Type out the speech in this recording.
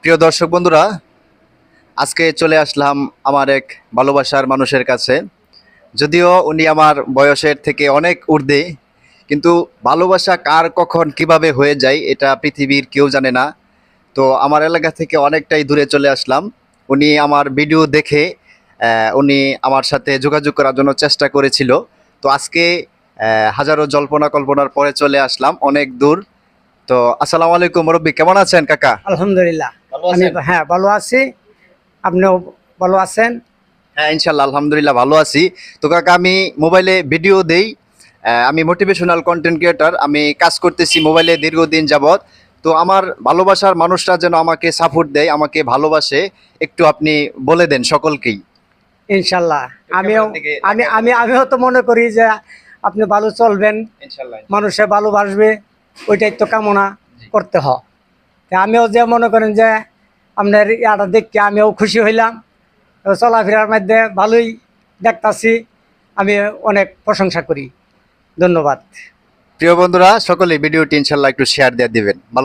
প্রিয় দর্শক বন্ধুরা, আজকে চলে আসলাম আমার এক ভালোবাসার মানুষের কাছে। যদিও উনি আমার বয়সের থেকে অনেক ঊর্ধ্বে, কিন্তু ভালোবাসা কার কখন কিভাবে হয়ে যায় এটা পৃথিবীর কেউ জানে না। তো আমার এলাকা থেকে অনেকটাই দূরে চলে আসলাম। উনি আমার ভিডিও দেখে উনি আমার সাথে যোগাযোগ করার জন্য চেষ্টা করেছিল। তো আজকে হাজারো জল্পনা কল্পনার পরে চলে আসলাম অনেক দূর। তো আসসালামু আলাইকুম মুরব্বী, কেমন আছেন কাকা? আলহামদুলিল্লাহ। ভালো আমি আছেন? ভালো আছি। আপনিও ভালো আছেন? হ্যাঁ, ইনশাল্লাহ আলহামদুলিল্লাহ ভালো আছি। তো কাকা, আমি মোবাইলে ভিডিও দেই। আমি মোটিভেশনাল কন্টেন্ট ক্রিয়েটর, আমি কাজ করতেছি মোবাইলে দীর্ঘদিন যাবৎ। তো আমার ভালোবাসার মানুষরা যেন আমাকে সাপোর্ট দেয়, আমাকে ভালোবাসে, একটু আপনি বলে দেন সকলকেই। ইনশাল্লাহ। আমিও ক্যামেরার দিকে আমি তাকায় আমি বলেন। আমিও তো মনে করি যে আপনি ভালো চলবেন, ইনশাল্লাহ। মানুষে ভালোবাসবে, ওইটাই তো কামনা জি। করতে হয়। তা আমিও যে মনে করেন যে আপনার ইয়াটা দেখতে আমিও খুশি হইলাম। তো চলাফেরার মধ্যে ভালোই দেখতাছি, আমি অনেক প্রশংসা করি। ধন্যবাদ। প্রিয় বন্ধুরা সকলে ভিডিওটি ইনশাল্লাহ একটু শেয়ার দিয়ে দিবেন।